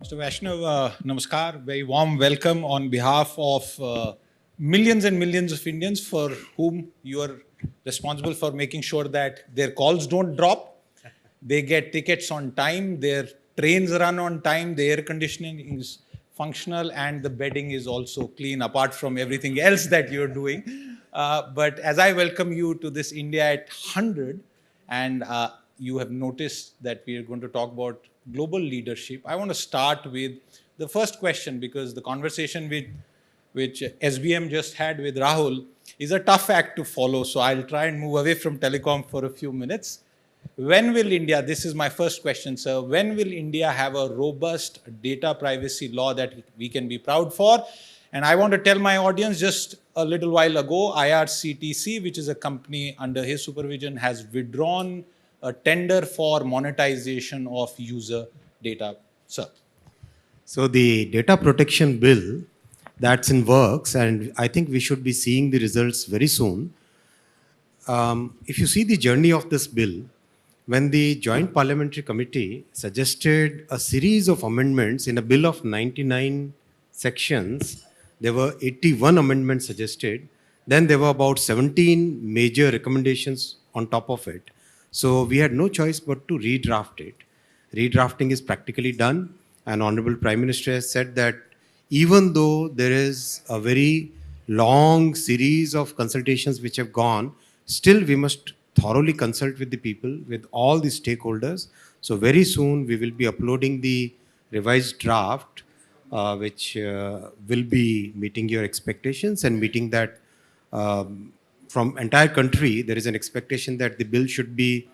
Mr. Vaishnaw, namaskar. Very warm welcome on behalf of millions and millions of Indians for whom you are responsible for making sure that their calls don't drop, they get tickets on time, their trains run on time, the air conditioning is functional, and the bedding is also clean, apart from everything else that you're doing. But as I welcome you to this India at 100, and you have noticed that we are going to talk about global leadership, I want to start with the first question, because the conversation which SBM just had with Rahul is a tough act to follow. So I'll try and move away from telecom for a few minutes. When will India, this is my first question, sir, when will India have a robust data privacy law that we can be proud for? And I want to tell my audience, just a little while ago, IRCTC, which is a company under his supervision, has withdrawn a tender for monetization of user data. Sir. So the data protection bill, that's in works, and I think we should be seeing the results very soon. If you see the journey of this bill, when the Joint Parliamentary Committee suggested a series of amendments in a bill of 99 sections, there were 81 amendments suggested. Then there were about 17 major recommendations on top of it. So we had no choice but to redraft it. Redrafting is practically done, and Honorable Prime Minister has said that even though there is a very long series of consultations which have gone, still we must thoroughly consult with the people, with all the stakeholders. So very soon we will be uploading the revised draft, which will be meeting your expectations and meeting that from entire country. There is an expectation that the bill should be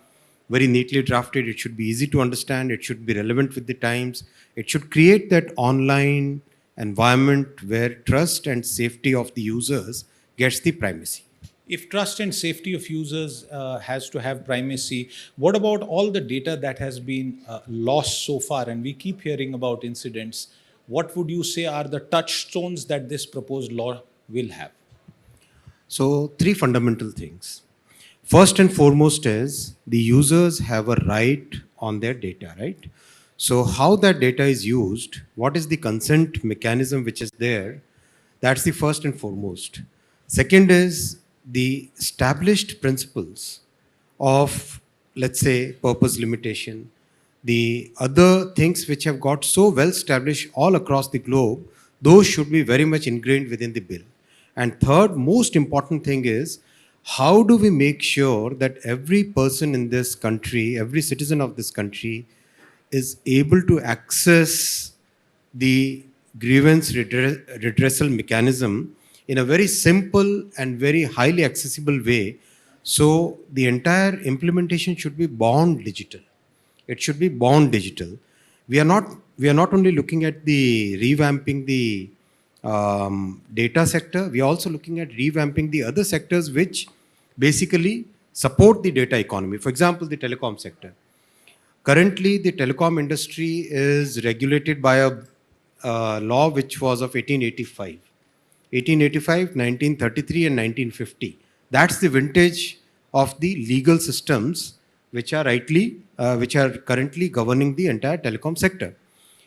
very neatly drafted. It should be easy to understand. It should be relevant with the times. It should create that online environment where trust and safety of the users gets the primacy. If trust and safety of users has to have primacy, what about all the data that has been lost so far? And we keep hearing about incidents. What would you say are the touchstones that this proposed law will have? So, three fundamental things. First and foremost is the users have a right on their data, right? So, how that data is used, what is the consent mechanism which is there, that's the first and foremost. Second is the established principles of, let's say, purpose limitation, the other things which have got so well established all across the globe, those should be very much ingrained within the bill. And third, most important thing is, how do we make sure that every person in this country, every citizen of this country is able to access the grievance redressal mechanism in a very simple and very highly accessible way. So the entire implementation should be born digital. It should be born digital. We are not only looking at the revamping the data sector, we are also looking at revamping the other sectors which basically support the data economy. For example, the telecom sector. Currently, the telecom industry is regulated by a law which was of 1885. 1885, 1933 and 1950. That's the vintage of the legal systems which are currently governing the entire telecom sector.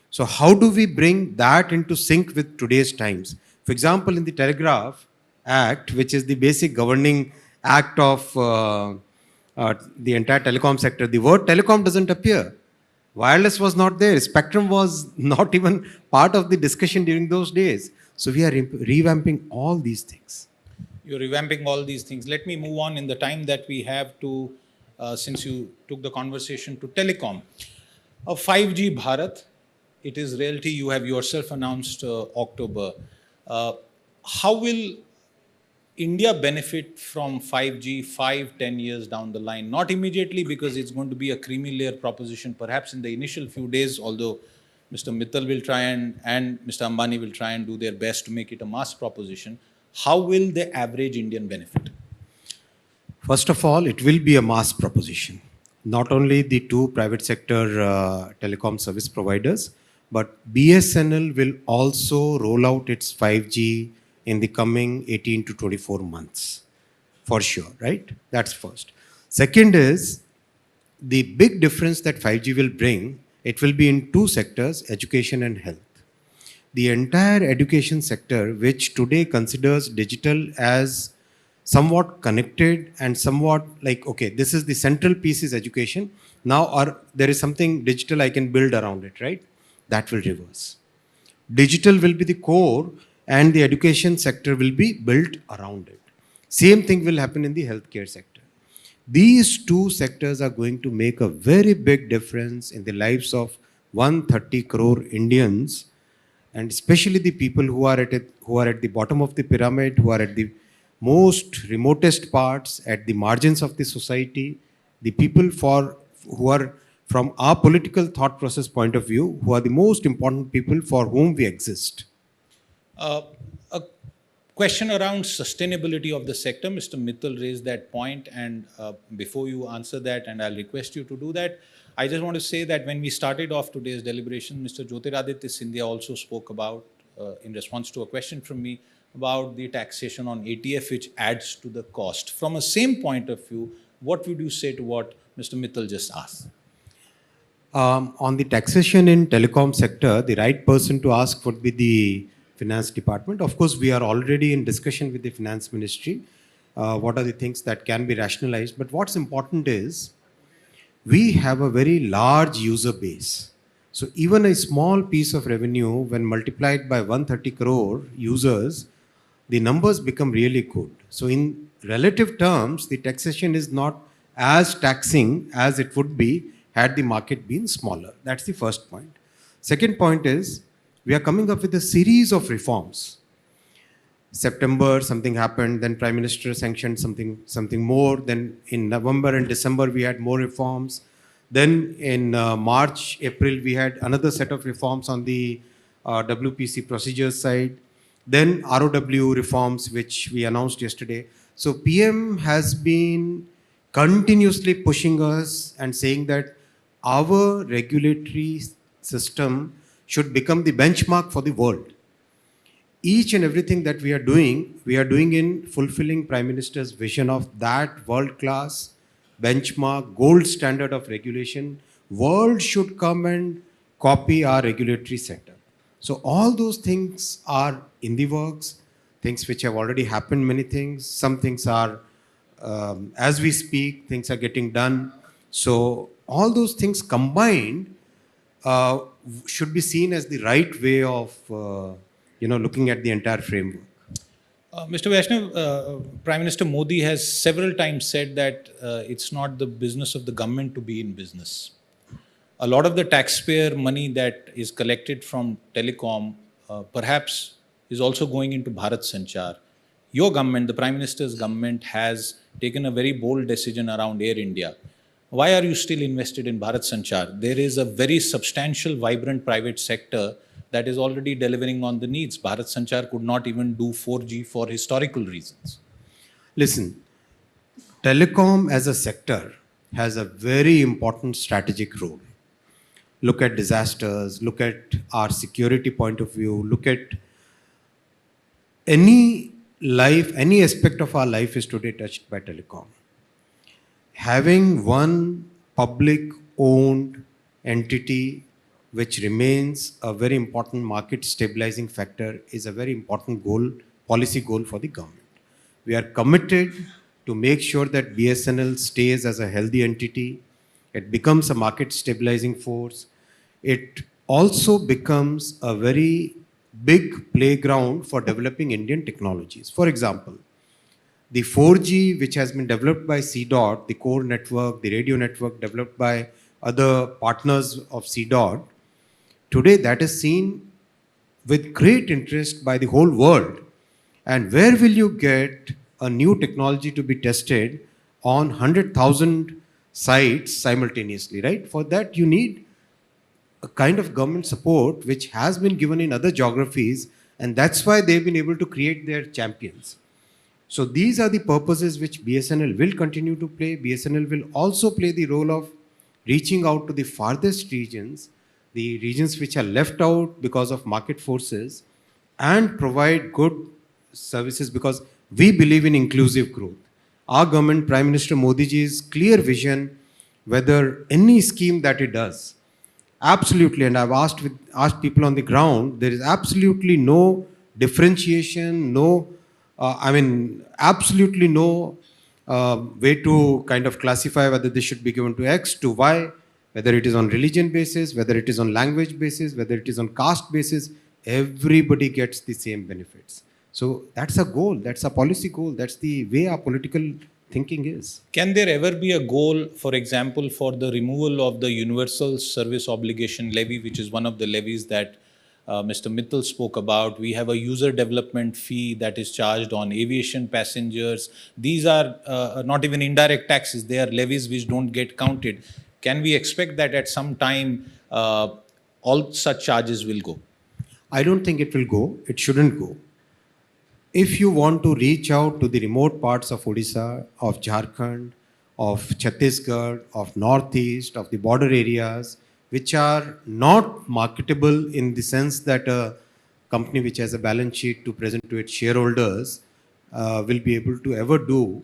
So how do we bring that into sync with today's times? For example, in the Telegraph Act, which is the basic governing act of the entire telecom sector, the word telecom doesn't appear. Wireless was not there. Spectrum was not even part of the discussion during those days. So we are revamping all these things. You're revamping all these things. Let me move on in the time that we have to, since you took the conversation to telecom. A 5G Bharat, it is reality. You have yourself announced October. How will India benefit from 5G 5-10 years down the line? Not immediately, because it's going to be a creamy layer proposition, perhaps in the initial few days, although Mr. Mittal will try and Mr. Ambani will try and do their best to make it a mass proposition. How will the average Indian benefit? First of all, it will be a mass proposition. Not only the two private sector telecom service providers, but BSNL will also roll out its 5G in the coming 18 to 24 months, for sure, right? That's first. Second is, the big difference that 5G will bring It will be in two sectors, education and health. The entire education sector, which today considers digital as somewhat connected and somewhat like, okay, this is the central piece is education. Now there is something digital I can build around it, right? That will reverse. Digital will be the core and the education sector will be built around it. Same thing will happen in the healthcare sector. These two sectors are going to make a very big difference in the lives of 130 crore Indians, and especially the people who are at the bottom of the pyramid, who are at the most remotest parts, at the margins of the society, the people who are from our political thought process point of view, who are the most important people for whom we exist. A question around sustainability of the sector. Mr. Mittal raised that point, and before you answer that, and I'll request you to do that, I just want to say that when we started off today's deliberation, Mr. Jyotiraditya Scindia also spoke about, in response to a question from me, about the taxation on ATF, which adds to the cost. From a same point of view, what would you say to what Mr. Mittal just asked? On the taxation in telecom sector, the right person to ask would be the finance department. Of course, we are already in discussion with the finance ministry. What are the things that can be rationalized? But what's important is we have a very large user base. So even a small piece of revenue, when multiplied by 130 crore users, the numbers become really good. So in relative terms, the taxation is not as taxing as it would be had the market been smaller. That's the first point. Second point is, we are coming up with a series of reforms. September, something happened, then Prime Minister sanctioned something more. Then in November and December, we had more reforms. Then in March, April, we had another set of reforms on the WPC procedures side. Then ROW reforms, which we announced yesterday. So PM has been continuously pushing us and saying that our regulatory system should become the benchmark for the world. Each and everything that we are doing in fulfilling Prime Minister's vision of that world-class benchmark, gold standard of regulation. World should come and copy our regulatory setup. So all those things are in the works, things which have already happened, many things. Some things are, as we speak, things are getting done. So all those things combined should be seen as the right way of looking at the entire framework. Mr. Vaishnaw, Prime Minister Modi has several times said that it's not the business of the government to be in business. A lot of the taxpayer money that is collected from telecom perhaps is also going into Bharat Sanchar. Your government, the Prime Minister's government, has taken a very bold decision around Air India. Why are you still invested in Bharat Sanchar? There is a very substantial, vibrant private sector that is already delivering on the needs. Bharat Sanchar could not even do 4G for historical reasons. Listen, telecom as a sector has a very important strategic role. Look at disasters, look at our security point of view, look at any life, any aspect of our life is today touched by telecom. Having one public-owned entity which remains a very important market stabilizing factor is a very important goal, policy goal for the government. We are committed to make sure that BSNL stays as a healthy entity. It becomes a market stabilizing force. It also becomes a very big playground for developing Indian technologies. For example, the 4G, which has been developed by CDOT, the core network, the radio network developed by other partners of CDOT, today that is seen with great interest by the whole world. And where will you get a new technology to be tested on 100,000 sites simultaneously, right? For that you need a kind of government support which has been given in other geographies, and that's why they've been able to create their champions. So these are the purposes which BSNL will continue to play. BSNL will also play the role of reaching out to the farthest regions, the regions which are left out because of market forces, and provide good services because we believe in inclusive growth. Our government, Prime Minister Modi ji's clear vision, whether any scheme that it does, Absolutely, and I've asked people on the ground. There is absolutely no differentiation, no, absolutely no way to kind of classify whether this should be given to X to Y, whether it is on religion basis, whether it is on language basis, whether it is on caste basis. Everybody gets the same benefits. So that's a goal. That's a policy goal. That's the way our political thinking is. Can there ever be a goal, for example, for the removal of the universal service obligation levy, which is one of the levies that Mr. Mittal spoke about? We have a user development fee that is charged on aviation passengers. These are not even indirect taxes, they are levies which don't get counted. Can we expect that at some time all such charges will go? I don't think it will go. It shouldn't go. If you want to reach out to the remote parts of Odisha, of Jharkhand, of Chhattisgarh, of Northeast, of the border areas, which are not marketable in the sense that a company which has a balance sheet to present to its shareholders will be able to ever do,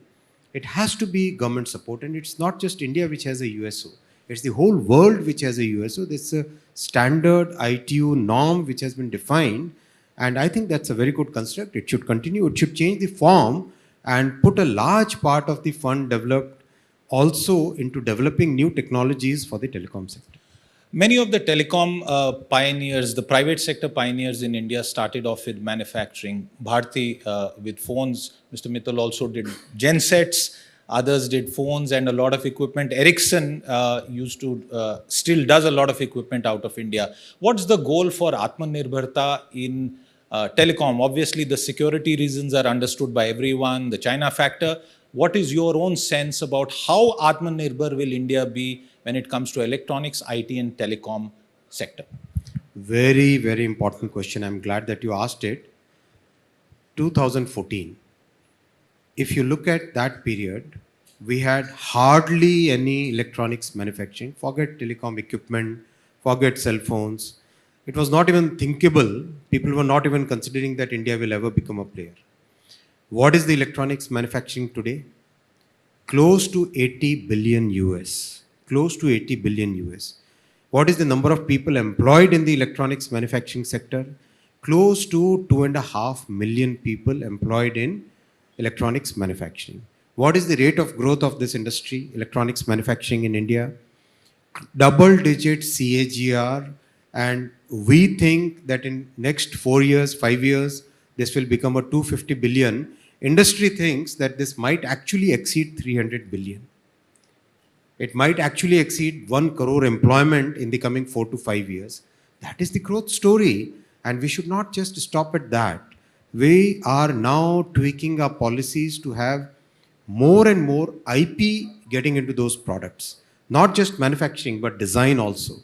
it has to be government support. And it's not just India which has a USO. It's the whole world which has a USO. There's a standard ITU norm which has been defined. And I think that's a very good construct. It should continue. It should change the form and put a large part of the fund developed also into developing new technologies for the telecom sector. Many of the telecom pioneers, the private sector pioneers in India started off with manufacturing. Bharti with phones, Mr. Mittal also did gensets, others did phones and a lot of equipment. Ericsson still does a lot of equipment out of India. What's the goal for Atmanirbharta in telecom? Obviously, the security reasons are understood by everyone, the China factor. What is your own sense about how Atmanirbhar will India be when it comes to electronics, IT and telecom sector? Very, very important question. I'm glad that you asked it. 2014. If you look at that period, we had hardly any electronics manufacturing. Forget telecom equipment, forget cell phones. It was not even thinkable. People were not even considering that India will ever become a player. What is the electronics manufacturing today? Close to 80 billion US. Close to 80 billion US. What is the number of people employed in the electronics manufacturing sector? Close to 2.5 million people employed in electronics manufacturing. What is the rate of growth of this industry, electronics manufacturing in India? Double-digit CAGR, and we think that in next 4 years, 5 years, this will become a 250 billion. Industry thinks that this might actually exceed 300 billion. It might actually exceed 1 crore employment in the coming 4 to 5 years. That is the growth story, and we should not just stop at that. We are now tweaking our policies to have more and more IP getting into those products. Not just manufacturing, but design also.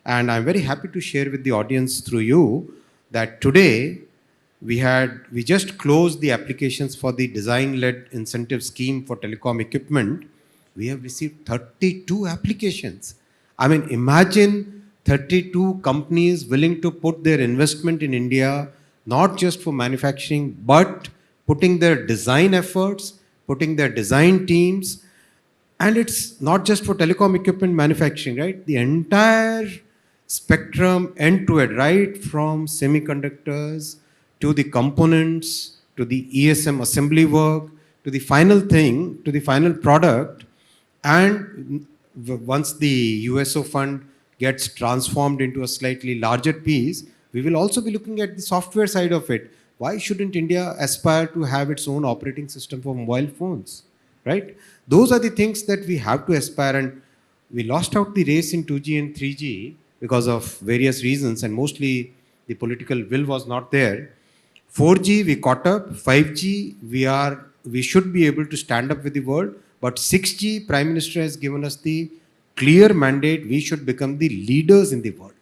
And I'm very happy to share with the audience through you that today we just closed the applications for the design-led incentive scheme for telecom equipment. We have received 32 applications. I mean, imagine 32 companies willing to put their investment in India, not just for manufacturing, but putting their design efforts, putting their design teams. And it's not just for telecom equipment manufacturing, right? The entire spectrum end to end, right from semiconductors to the components, to the ESM assembly work, to the final thing, to the final product. And once the USO fund gets transformed into a slightly larger piece, we will also be looking at the software side of it. Why shouldn't India aspire to have its own operating system for mobile phones, right? Those are the things that we have to aspire, and we lost out the race in 2G and 3G because of various reasons, and mostly the political will was not there. 4G, we caught up. 5G, we should be able to stand up with the world. But 6G, Prime Minister has given us the clear mandate. We should become the leaders in the world.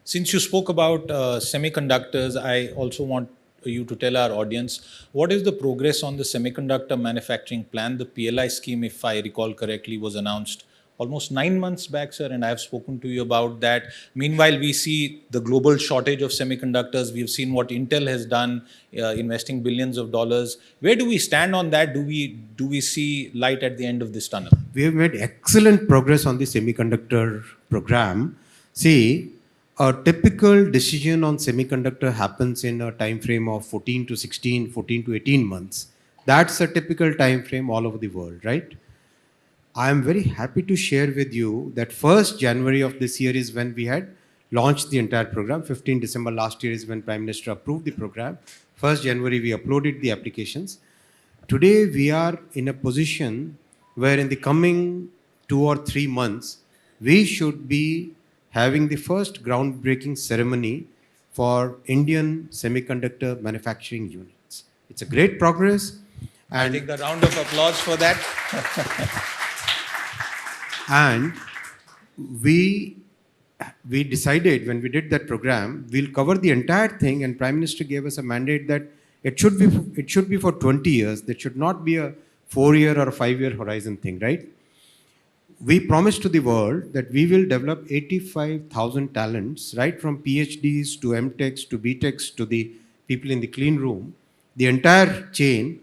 Since you spoke about semiconductors, I also want you to tell our audience, what is the progress on the semiconductor manufacturing plan? The PLI scheme, if I recall correctly, was announced almost 9 months back, sir, and I have spoken to you about that. Meanwhile, we see the global shortage of semiconductors. We've seen what Intel has done, investing billions of dollars. Where do we stand on that? Do we see light at the end of this tunnel? We have made excellent progress on the semiconductor program. See, a typical decision on semiconductor happens in a time frame of 14 to 16, 14 to 18 months. That's a typical time frame all over the world, right? I am very happy to share with you that 1st January of this year is when we had launched the entire program. 15 December last year is when Prime Minister approved the program. 1st January we uploaded the applications. Today we are in a position where in the coming 2 or 3 months we should be having the first groundbreaking ceremony for Indian semiconductor manufacturing units. It's a great progress. I take a round of applause for that. And we decided when we did that program, we'll cover the entire thing, and Prime Minister gave us a mandate that it should be for 20 years. That should not be a 4-year or a 5-year horizon thing, right? We promised to the world that we will develop 85,000 talents, right from PhDs to MTechs to BTechs to the people in the clean room, the entire chain.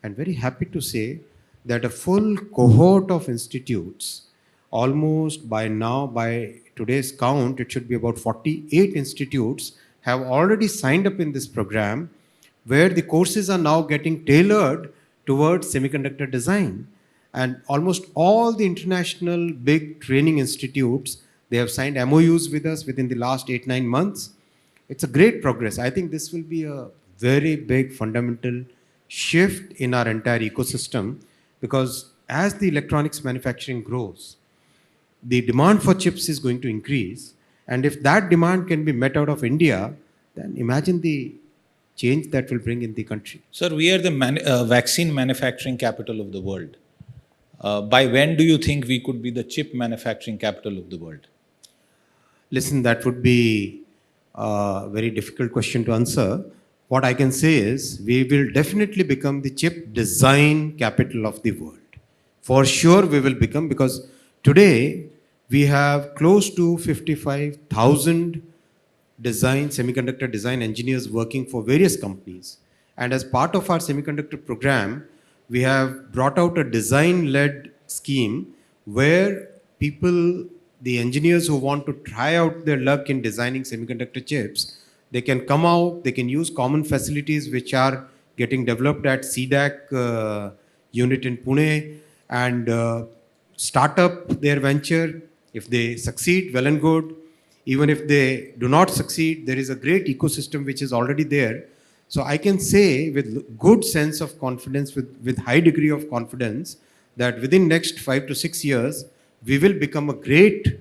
And very happy to say that a full cohort of institutes, almost by now, by today's count, it should be about 48 institutes have already signed up in this program, where the courses are now getting tailored towards semiconductor design. And almost all the international big training institutes, they have signed MOUs with us within the last 8-9 months. It's a great progress. I think this will be a very big fundamental shift in our entire ecosystem, because as the electronics manufacturing grows, the demand for chips is going to increase. And if that demand can be met out of India, then imagine the change that will bring in the country. Sir, we are the vaccine manufacturing capital of the world. By when do you think we could be the chip manufacturing capital of the world? Listen, that would be a very difficult question to answer. What I can say is we will definitely become the chip design capital of the world. For sure we will become, because today we have close to 55,000 semiconductor design engineers working for various companies. And as part of our semiconductor program, we have brought out a design-led scheme where people, the engineers who want to try out their luck in designing semiconductor chips, they can come out, they can use common facilities which are getting developed at CDAC unit in Pune, and start up their venture. If they succeed, well and good. Even if they do not succeed, there is a great ecosystem which is already there. So I can say with good sense of confidence, with high degree of confidence, that within next 5 to 6 years, we will become a great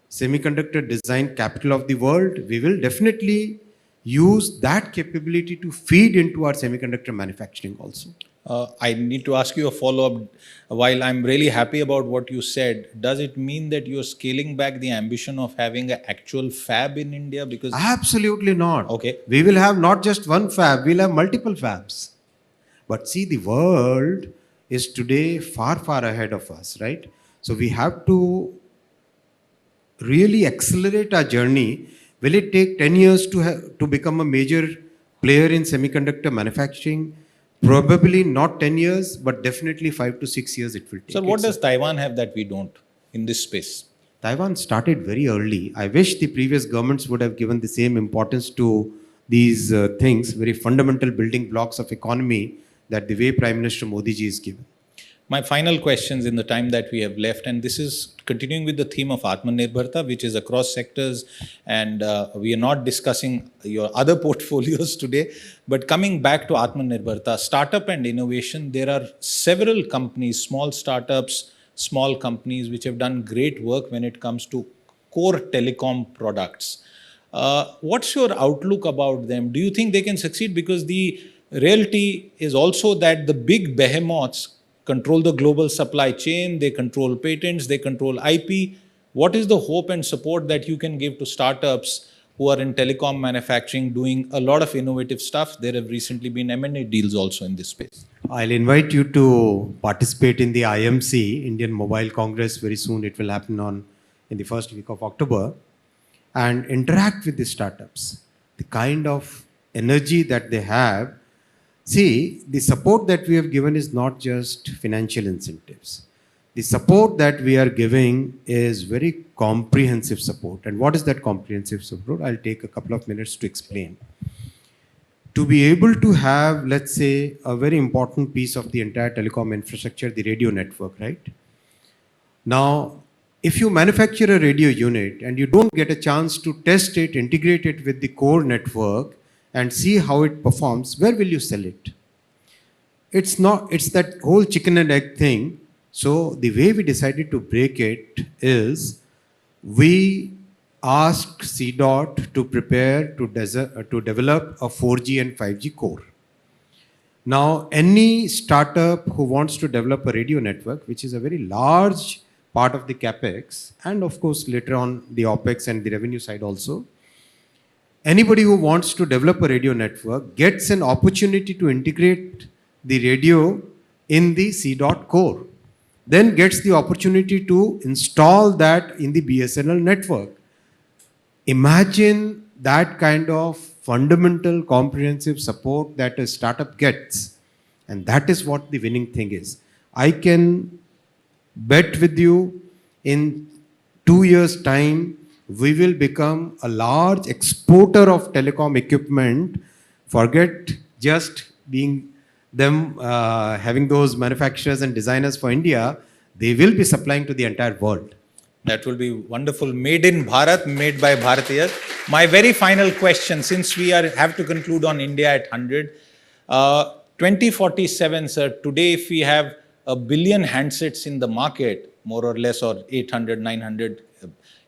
semiconductor design capital of the world. We will definitely use that capability to feed into our semiconductor manufacturing also. I need to ask you a follow-up. While I'm really happy about what you said, does it mean that you're scaling back the ambition of having an actual fab in India? Because absolutely not. Okay. We will have not just one fab, we'll have multiple fabs. But see, the world is today far, far ahead of us, right? So we have to really accelerate our journey. Will it take 10 years to become a major player in semiconductor manufacturing? Probably not 10 years, but definitely 5 to 6 years it will take. So what does Taiwan have that we don't in this space? Taiwan started very early. I wish the previous governments would have given the same importance to these things, very fundamental building blocks of economy, that the way Prime Minister Modi ji is given. My final questions in the time that we have left, and this is continuing with the theme of Atmanirbharta, which is across sectors, and we are not discussing your other portfolios today, but coming back to Atmanirbharta, startup and innovation, there are several companies, small startups, small companies, which have done great work when it comes to core telecom products. What's your outlook about them? Do you think they can succeed? Because the reality is also that the big behemoths control the global supply chain, they control patents, they control IP. What is the hope and support that you can give to startups who are in telecom manufacturing doing a lot of innovative stuff? There have recently been M&A deals also in this space. I'll invite you to participate in the IMC, Indian Mobile Congress, very soon. It will happen in the first week of October, and interact with the startups. The kind of energy that they have. See, the support that we have given is not just financial incentives. the support that we are giving is very comprehensive support. And what is that comprehensive support? I'll take a couple of minutes to explain. To be able to have, let's say, a very important piece of the entire telecom infrastructure, the radio network, right? Now, if you manufacture a radio unit and you don't get a chance to test it, integrate it with the core network and see how it performs, where will you sell it? It's that whole chicken and egg thing. So the way we decided to break it is we asked CDOT to prepare to develop a 4G and 5G core. Now, any startup who wants to develop a radio network, which is a very large part of the capex, and of course later on the opex and the revenue side also, anybody who wants to develop a radio network gets an opportunity to integrate the radio in the CDOT core, then gets the opportunity to install that in the BSNL network. Imagine that kind of fundamental comprehensive support that a startup gets. And that is what the winning thing is. I can bet with you in 2 years' time, we will become a large exporter of telecom equipment. Forget just being them having those manufacturers and designers for India. They will be supplying to the entire world. That will be wonderful. Made in Bharat, made by Bharatiyas. My very final question, since we have to conclude on India at 100, 2047, sir, today if we have a billion handsets in the market, more or less, or 800, 900,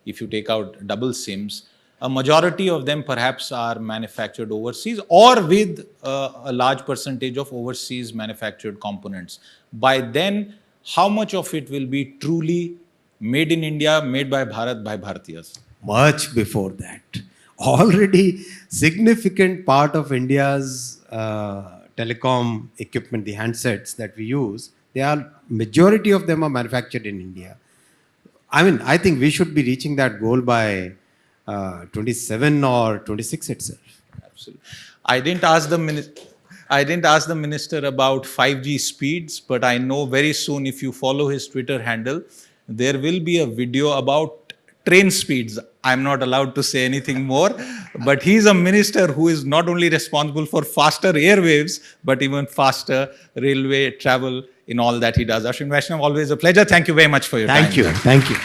if you take out double SIMs, a majority of them perhaps are manufactured overseas or with a large percentage of overseas manufactured components. By then, how much of it will be truly made in India, made by Bharat, by Bharatiyas? Much before that. Already significant part of India's telecom equipment, the handsets that we use, majority of them are manufactured in India. I mean, I think we should be reaching that goal by 27 or 26 itself. Absolutely. I didn't ask the minister about 5G speeds, but I know very soon if you follow his Twitter handle, there will be a video about train speeds. I'm not allowed to say anything more, but he's a minister who is not only responsible for faster airwaves, but even faster railway travel in all that he does. Ashwini Vaishnaw, always a pleasure. Thank you very much for your time. Thank you. Thank you.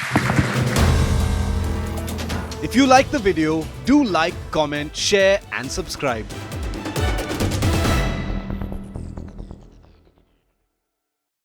If you like the video, do like, comment, share and subscribe.